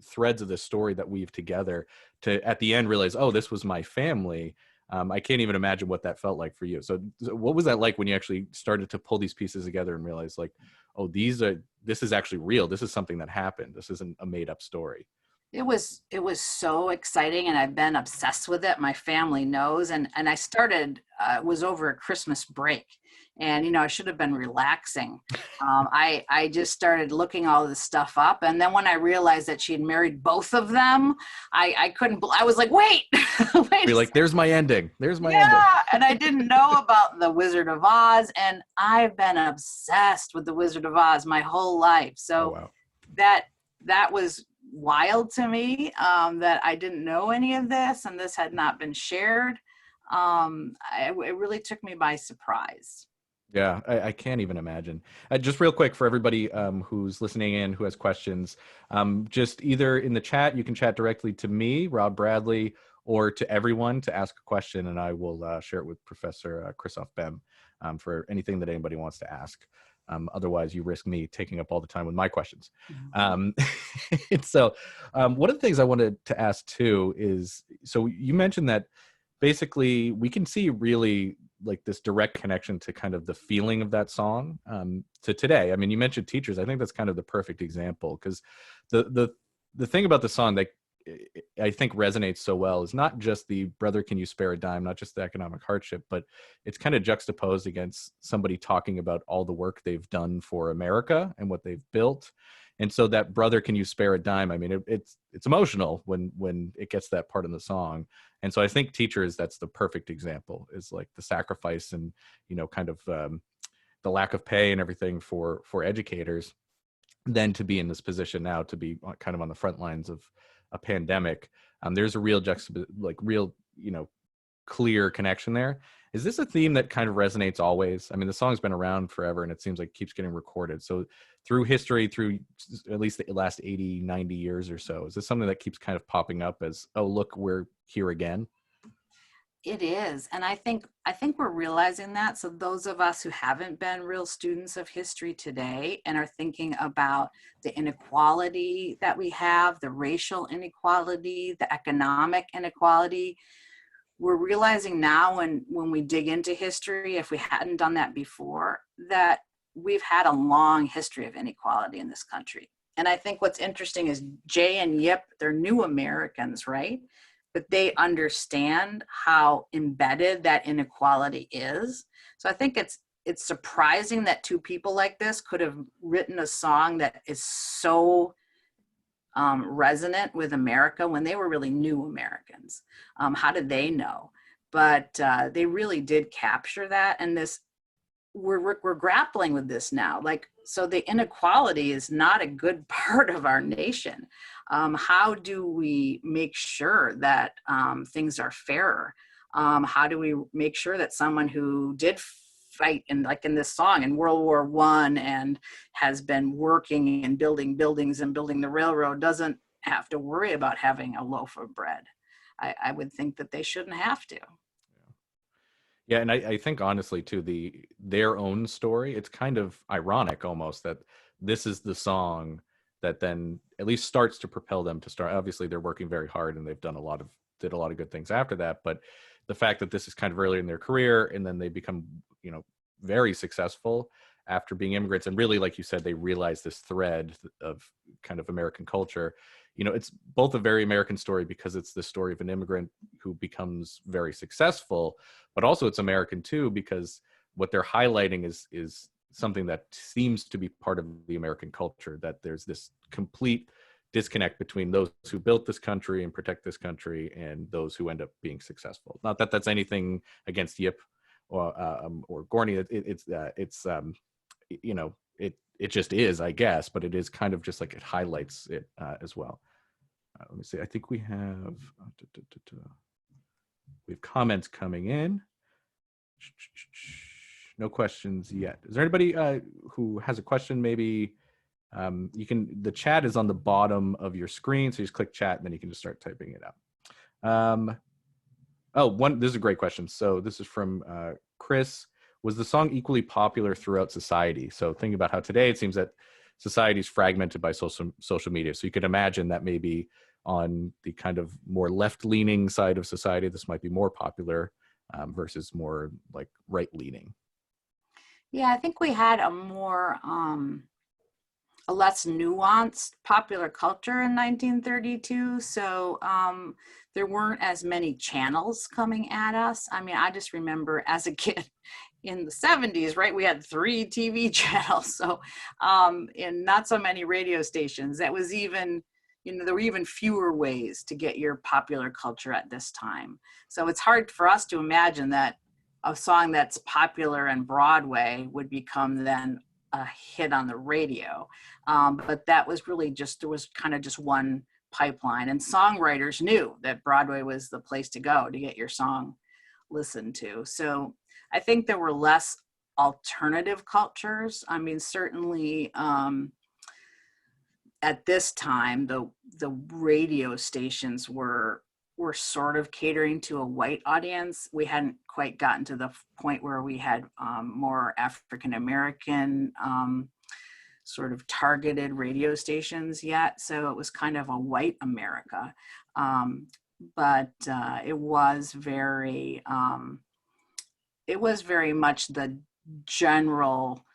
threads of the story that weave together to at the end realize, oh, this was my family. I can't even imagine what that felt like for you. So what was that like when you actually started to pull these pieces together and realize, like, oh, this is actually real. This is something that happened. This isn't a made up story. It was so exciting, and I've been obsessed with it. My family knows, and I started, it was over a Christmas break, and, you know, I should have been relaxing. I just started looking all this stuff up, and then when I realized that she had married both of them, I couldn't, I was like, wait, wait. You're like, there's my ending. There's my ending. Yeah, and I didn't know about the Wizard of Oz, and I've been obsessed with the Wizard of Oz my whole life. So wow. that was wild to me, that I didn't know any of this, and this had not been shared. It really took me by surprise. Yeah, I can't even imagine. Just real quick for everybody who's listening in, who has questions, just either in the chat, you can chat directly to me, Rob Bradley, or to everyone to ask a question, and I will share it with Professor Krissoff Boehm for anything that anybody wants to ask. Otherwise, you risk me taking up all the time with my questions. Mm-hmm. So one of the things I wanted to ask too is, so you mentioned that basically we can see really like this direct connection to kind of the feeling of that song to today. I mean, you mentioned teachers. I think that's kind of the perfect example, because the thing about the song that I think resonates so well is not just the brother, can you spare a dime, not just the economic hardship, but it's kind of juxtaposed against somebody talking about all the work they've done for America and what they've built. And so that brother, can you spare a dime? I mean, it's emotional when it gets that part in the song. And so I think teachers, that's the perfect example, is like the sacrifice and, you know, kind of the lack of pay and everything for educators, then to be in this position now to be kind of on the front lines of a pandemic. There's a real you know, clear connection there. Is this a theme that kind of resonates always? I mean, the song's been around forever and it seems like it keeps getting recorded. So through history, through at least the last 80, 90 years or so, is this something that keeps kind of popping up as, oh, look, we're here again? It is. And I think we're realizing that. So those of us who haven't been real students of history today and are thinking about the inequality that we have, the racial inequality, the economic inequality, we're realizing now when we dig into history, if we hadn't done that before, that we've had a long history of inequality in this country. And I think what's interesting is Jay and Yip, they're new Americans, right? But they understand how embedded that inequality is. So I think it's surprising that two people like this could have written a song that is so resonant with America when they were really new Americans. How did they know? But they really did capture that. And this, we're grappling with this now. Like, so the inequality is not a good part of our nation. How do we make sure that things are fairer? How do we make sure that someone who did fight in this song in World War I and has been working and building buildings and building the railroad doesn't have to worry about having a loaf of bread? I would think that they shouldn't have to. Yeah, and I think honestly too, their own story, it's kind of ironic almost that this is the song that then at least starts to propel them to start. Obviously they're working very hard and they've did a lot of good things after that, but the fact that this is kind of early in their career and then they become, you know, very successful after being immigrants, and really, like you said, they realize this thread of kind of American culture. You know, it's both a very American story because it's the story of an immigrant who becomes very successful, but also it's American too because what they're highlighting is something that seems to be part of the American culture, that there's this complete disconnect between those who built this country and protect this country and those who end up being successful. Not that that's anything against Yip or Gorney. It's you know, it just is, I guess, but it is kind of just like it highlights it as well. Let me see. I think we have. We have comments coming in. No questions yet. Is there anybody who has a question? Maybe the chat is on the bottom of your screen, so you just click chat and then you can just start typing it out. This is a great question. So this is from Chris. Was the song equally popular throughout society? So thinking about how today it seems that society is fragmented by social media. So you could imagine that maybe on the kind of more left-leaning side of society, this might be more popular versus more like right-leaning. Yeah, I think we had a less nuanced popular culture in 1932. So there weren't as many channels coming at us. I mean, I just remember as a kid in the 70s, right, we had 3 TV channels. So and not so many radio stations. That was even, there were even fewer ways to get your popular culture at this time. So it's hard for us to imagine that a song that's popular in Broadway would become then a hit on the radio. But that was really there was kind of just one pipeline, and songwriters knew that Broadway was the place to go to get your song listened to. So I think there were less alternative cultures. I mean, certainly at this time, the radio stations were sort of catering to a white audience. We hadn't quite gotten to the point where we had more African-American sort of targeted radio stations yet. So it was kind of a white America. But it was very much the general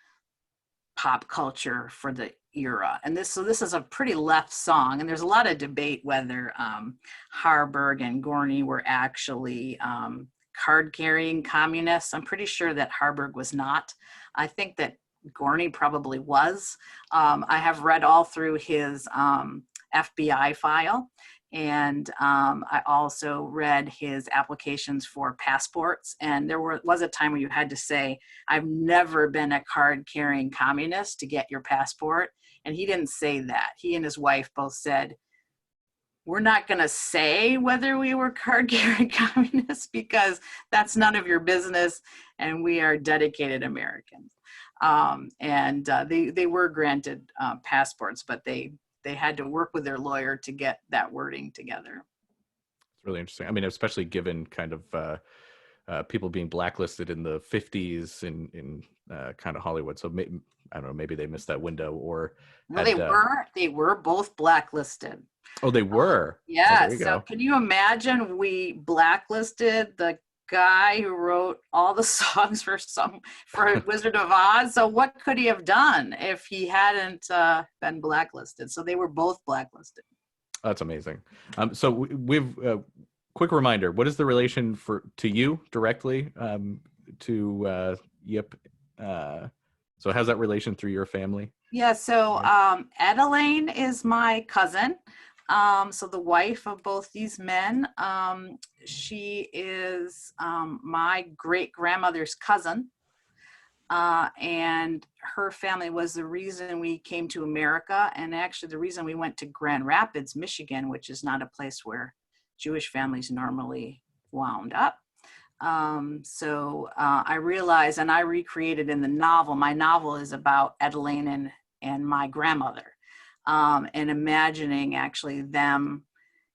pop culture for the era. And this is a pretty left song, and there's a lot of debate whether Harburg and Gorney were actually card-carrying communists. I'm pretty sure that Harburg was not. I think that Gorney probably was. I have read all through his FBI file, and I also read his applications for passports. And there was a time where you had to say, I've never been a card-carrying communist to get your passport. And he didn't say that. He and his wife both said, we're not going to say whether we were card-carrying communists because that's none of your business, and we are dedicated Americans. They were granted passports, but they had to work with their lawyer to get that wording together. It's really interesting. I mean, especially given kind of people being blacklisted in the 50s in kind of Hollywood. So I don't know, maybe they missed that window, or no, they were both blacklisted. Oh, they were. Yeah. Oh, So can you imagine we blacklisted the guy who wrote all the songs for Wizard of Oz? So what could he have done if he hadn't been blacklisted? So they were both blacklisted. That's amazing. So we've quick reminder: what is the relation to you directly to Yip? So how's that relation through your family? Yeah. So Adeline is my cousin. So the wife of both these men, she is my great-grandmother's cousin, and her family was the reason we came to America, and actually the reason we went to Grand Rapids, Michigan, which is not a place where Jewish families normally wound up. So I realized, and I recreated in the novel, my novel is about Adeline and my grandmother. And imagining actually them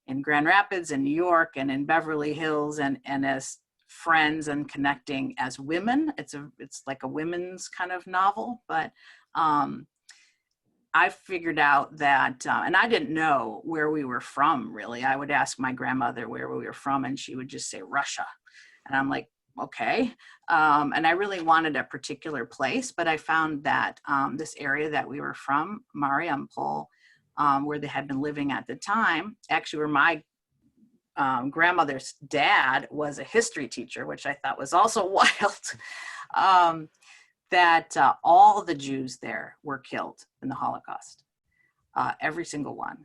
in Grand Rapids and New York and in Beverly Hills and as friends and connecting as women. It's like a women's kind of novel, but I figured out that, and I didn't know where we were from really. I would ask my grandmother where we were from and she would just say Russia. And I'm like, okay. And I really wanted a particular place, but I found that this area that we were from, Mariampol, where they had been living at the time, actually where my grandmother's dad was a history teacher, which I thought was also wild, that all the Jews there were killed in the Holocaust, every single one.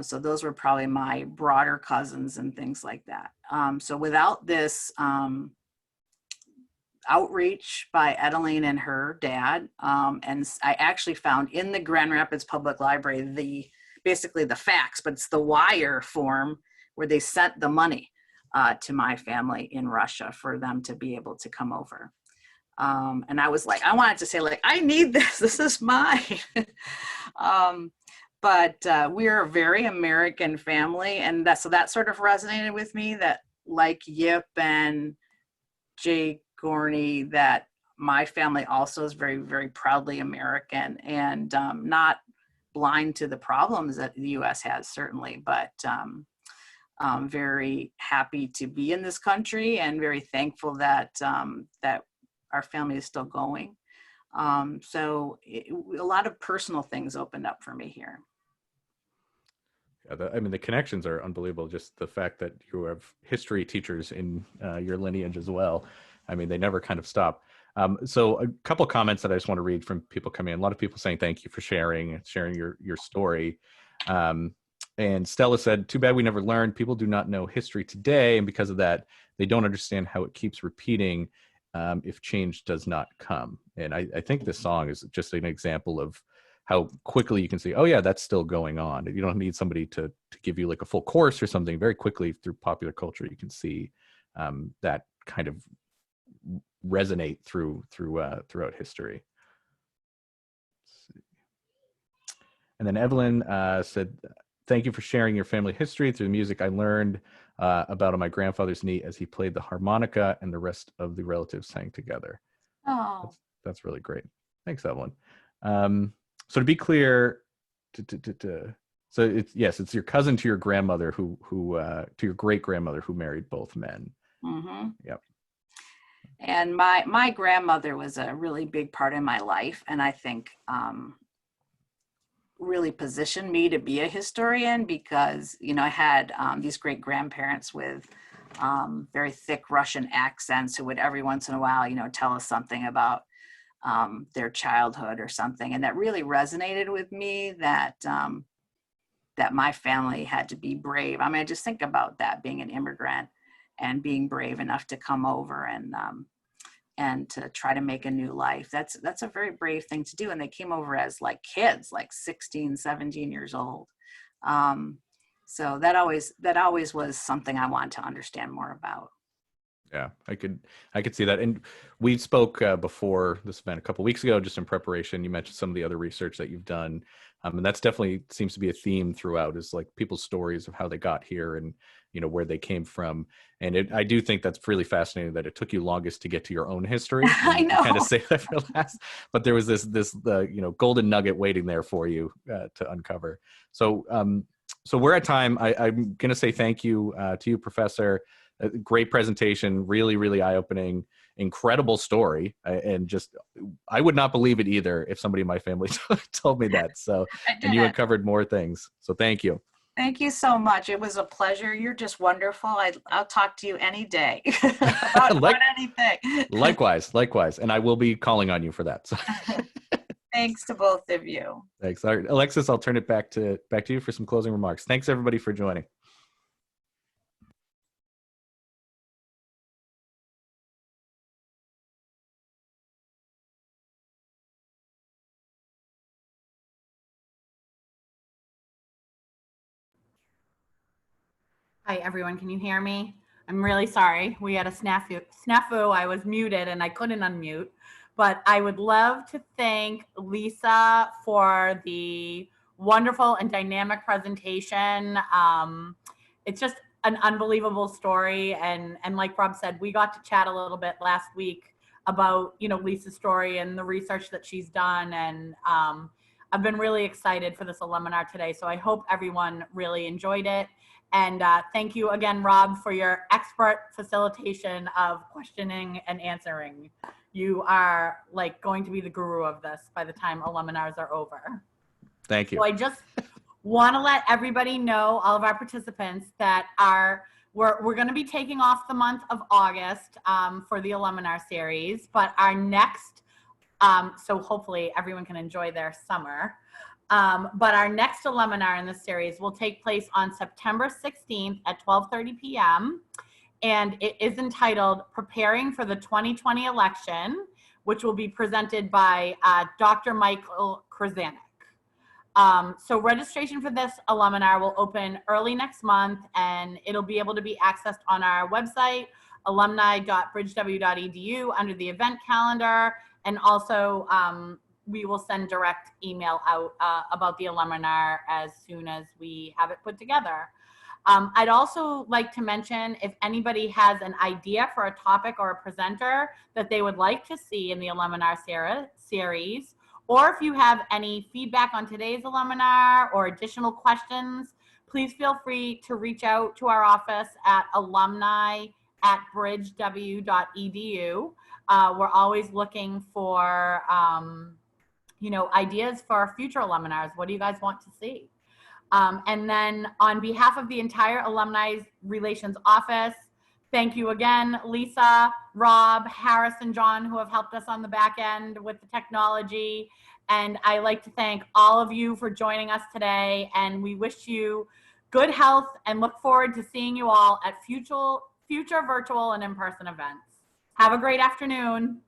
So those were probably my broader cousins and things like that. So without this outreach by Adeline and her dad, and I actually found in the Grand Rapids Public Library basically the facts, but it's the wire form where they sent the money to my family in Russia for them to be able to come over. And I was like, I wanted to say like, I need this, this is mine. But we're a very American family, and so that sort of resonated with me, that like Yip and Jay Gorney, that my family also is very, very proudly American, and not blind to the problems that the U.S. has, certainly, but very happy to be in this country and very thankful that that our family is still going. So a lot of personal things opened up for me here. Yeah, I mean, the connections are unbelievable. Just the fact that you have history teachers in your lineage as well. I mean, they never kind of stop. So a couple comments that I just want to read from people coming in. A lot of people saying thank you for sharing your story. And Stella said, too bad we never learned. People do not know history today, and because of that, they don't understand how it keeps repeating if change does not come. And I think this song is just an example of how quickly you can see, oh yeah, that's still going on. You don't need somebody to give you like a full course or something. Very quickly through popular culture, you can see that kind of resonate throughout history. And then Evelyn said, thank you for sharing your family history through the music I learned about on my grandfather's knee as he played the harmonica and the rest of the relatives sang together. Oh, that's really great. Thanks, Evelyn. So to be clear, so it's your cousin to your grandmother who to your great grandmother who married both men. mm-hmm. Yep. And my grandmother was a really big part in my life, and I think really positioned me to be a historian, because I had these great grandparents with very thick Russian accents who would every once in a while tell us something about their childhood or something, and that really resonated with me, that that my family had to be brave. I mean, I just think about that, being an immigrant and being brave enough to come over and to try to make a new life. That's a very brave thing to do. And they came over as like kids, like 16, 17 years old. So that always was something I wanted to understand more about. Yeah, I could see that. And we spoke before this event a couple of weeks ago, just in preparation. You mentioned some of the other research that you've done. And that's definitely seems to be a theme throughout, is like people's stories of how they got here and, where they came from. And I do think that's really fascinating that it took you longest to get to your own history. I know. You kind of say that for last, but there was this golden nugget waiting there for you to uncover. So, so we're at time. I'm going to say thank you to you, Professor. A great presentation, really, really eye-opening, incredible story. And just, I would not believe it either if somebody in my family told me that. So, and you uncovered more things. So thank you. Thank you so much. It was a pleasure. You're just wonderful. I'll talk to you any day about anything. Likewise. And I will be calling on you for that. So. Thanks to both of you. Thanks. All right, Alexis, I'll turn it back to you for some closing remarks. Thanks everybody for joining. Hi, everyone. Can you hear me? I'm really sorry. We had a snafu. I was muted and I couldn't unmute. But I would love to thank Lisa for the wonderful and dynamic presentation. It's just an unbelievable story. And like Rob said, we got to chat a little bit last week about, Lisa's story and the research that she's done. And I've been really excited for this Aluminar today. So I hope everyone really enjoyed it. And thank you again, Rob, for your expert facilitation of questioning and answering. You are like going to be the guru of this by the time Aluminars are over. Thank you. So I just want to let everybody know, all of our participants, that we're going to be taking off the month of August for the Aluminar series, but our next, so hopefully everyone can enjoy their summer. But our next Aluminar in this series will take place on September 16th at 12:30 p.m. And it is entitled Preparing for the 2020 Election, which will be presented by Dr. Michael Krasanik. So registration for this Aluminar will open early next month, and it'll be able to be accessed on our website, alumni.bridgew.edu, under the event calendar. And also we will send direct email out about the Aluminar as soon as we have it put together. I'd also like to mention, if anybody has an idea for a topic or a presenter that they would like to see in the Aluminar series, or if you have any feedback on today's Aluminar or additional questions, please feel free to reach out to our office at alumni@bridgew.edu. We're always looking for, ideas for future Aluminars. What do you guys want to see? And then on behalf of the entire Alumni Relations Office, thank you again, Lisa, Rob, Harris, and John, who have helped us on the back end with the technology. And I like to thank all of you for joining us today. And we wish you good health and look forward to seeing you all at future virtual and in-person events. Have a great afternoon.